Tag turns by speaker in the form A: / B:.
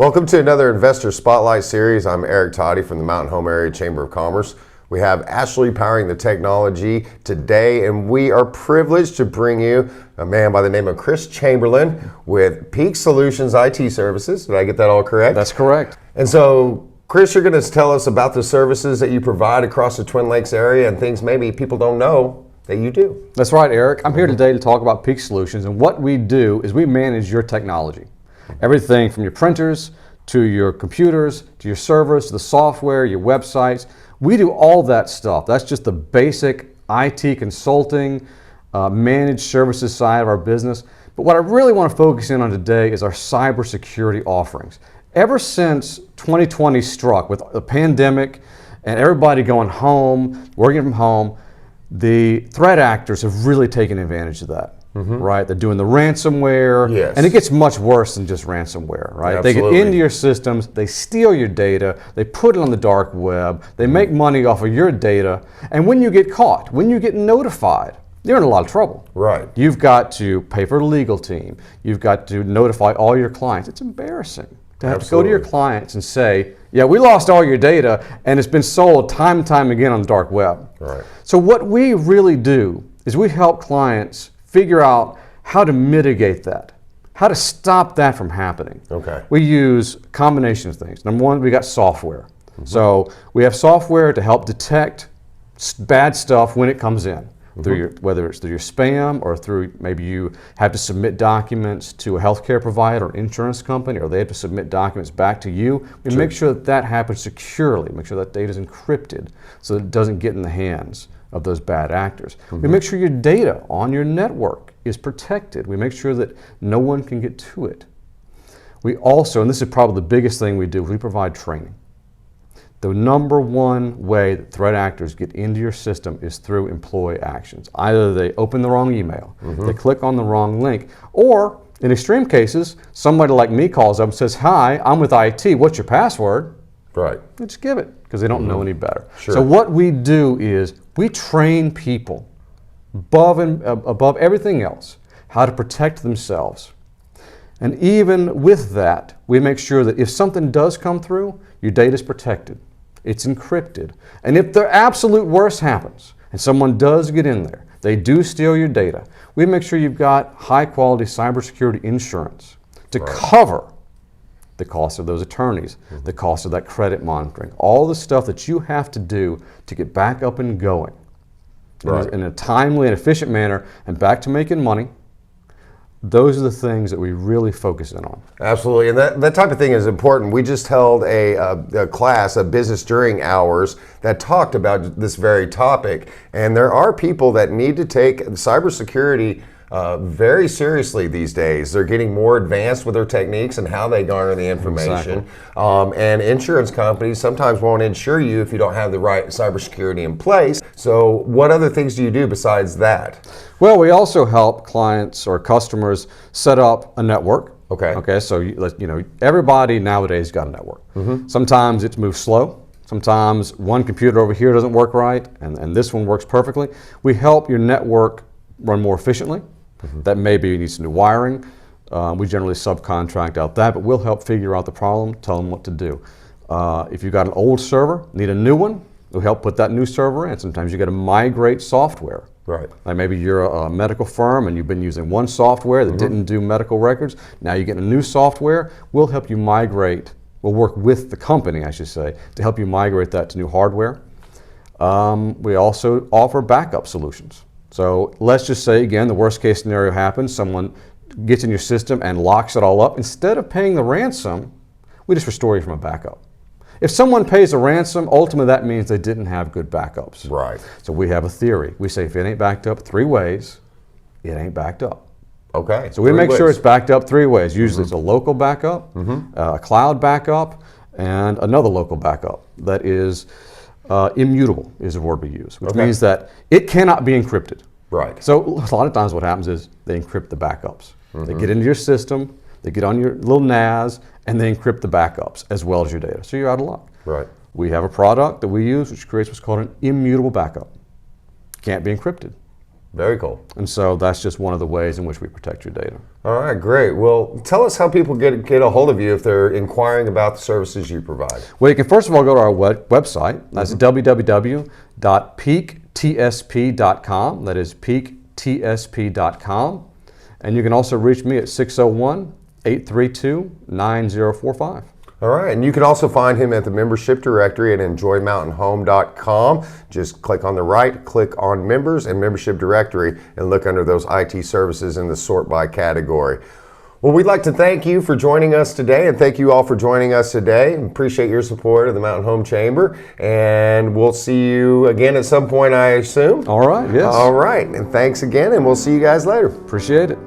A: Welcome to another Investor Spotlight series. I'm Eric Toddy from the Mountain Home Area Chamber of Commerce. We have Ashley powering the technology today, and we are privileged to bring you a man by the name of Chris Chamberlain with Peak Solutions IT Services. Did I get that all correct?
B: That's correct.
A: And so, Chris, you're going to tell us about the services that you provide across the Twin Lakes area and things maybe people don't know that you do.
B: That's right, Eric. I'm here today to talk about Peak Solutions, and what we do is we manage your technology. Everything from your printers, to your computers, to your servers, to the software, your websites. We do all that stuff. That's just the basic IT consulting, managed services side of our business. But what I really want to focus in on today is our cybersecurity offerings. Ever since 2020 struck with the pandemic and everybody going home, working from home, the threat actors have really taken advantage of that. Right? They're doing the ransomware,
A: Yes.
B: and it gets much worse than just ransomware, right?
A: Absolutely.
B: They get into your systems, they steal your data, they put it on the dark web, they make money off of your data, and when you get caught, when you get notified, you're in a lot of trouble.
A: Right.
B: You've got to pay for a legal team, you've got to notify all your clients. It's embarrassing to have to go to your clients and say, yeah, we lost all your data and it's been sold time and time again on the dark web.
A: Right.
B: So what we really do is we help clients figure out how to mitigate that, how to stop that from happening.
A: Okay.
B: We use a combination of things. Number one, we got software. So we have software to help detect bad stuff when it comes in, through your, whether it's through your spam or through maybe you have to submit documents to a healthcare provider or insurance company, or they have to submit documents back to you. We make sure that that happens securely, make sure that data is encrypted so that it doesn't get in the hands of those bad actors. We make sure your data on your network is protected. We make sure that no one can get to it. We also, and this is probably the biggest thing we do, we provide training. The number one way that threat actors get into your system is through employee actions. Either they open the wrong email, they click on the wrong link, or in extreme cases, somebody like me calls up and says, hi, I'm with IT, what's your password?
A: Right.
B: Just give it, because they don't know any better.
A: Sure.
B: So what we do is we train people above everything else how to protect themselves. And even with that, we make sure that if something does come through, your data is protected. It's encrypted. And if the absolute worst happens, and someone does get in there, they do steal your data, we make sure you've got high quality cybersecurity insurance to cover the cost of those attorneys, the cost of that credit monitoring, all the stuff that you have to do to get back up and going in a timely and efficient manner and back to making money. Those are the things that we really focus in on.
A: Absolutely, and that type of thing is important. We just held a class, a business during hours, that talked about this very topic, and there are people that need to take cybersecurity very seriously these days. They're getting more advanced with their techniques and how they garner the information. And insurance companies sometimes won't insure you if you don't have the right cybersecurity in place. So what other things do you do besides that?
B: Well, we also help clients or customers set up a network. Okay, so everybody nowadays got a network. Sometimes it moves slow. Sometimes one computer over here doesn't work right, and this one works perfectly. We help your network run more efficiently. That maybe you need some new wiring. We generally subcontract out that, but we'll help figure out the problem, tell them what to do. If you've got an old server, need a new one, we'll help put that new server in. Sometimes you got to migrate software.
A: Right.
B: Like maybe you're a medical firm and you've been using one software that didn't do medical records. Now you get a new software. We'll help you migrate. We'll work with the company, I should say, to help you migrate that to new hardware. We also offer backup solutions. So let's just say, again, the worst case scenario happens, someone gets in your system and locks it all up. Instead of paying the ransom, we just restore you from a backup. If someone pays a ransom, ultimately that means they didn't have good backups.
A: Right.
B: So we have a theory. We say if it ain't backed up 3 ways, it ain't backed up.
A: Okay.
B: So we make sure it's backed up 3 ways. Usually it's a local backup, a cloud backup, and another local backup that is immutable is the word we use, which means that it cannot be encrypted.
A: Right.
B: So a lot of times what happens is they encrypt the backups. They get into your system, they get on your little NAS, and they encrypt the backups as well as your data. So you're out of luck.
A: Right.
B: We have a product that we use which creates what's called an immutable backup. Can't be encrypted.
A: Very cool.
B: And so that's just one of the ways in which we protect your data.
A: All right, great. Well, tell us how people get a hold of you if they're inquiring about the services you provide.
B: Well, you can first of all go to our website. That's www.peaktsp.com. That is peaktsp.com. And you can also reach me at 601-832-9045.
A: All right, and you can also find him at the membership directory at enjoymountainhome.com. Just click on the right, click on members and membership directory, and look under those IT services in the sort by category. Well, we'd like to thank you for joining us today, and thank you all for joining us today. Appreciate your support of the Mountain Home Chamber, and we'll see you again at some point, I assume.
B: All right, yes.
A: All right, and thanks again, and we'll see you guys later.
B: Appreciate it.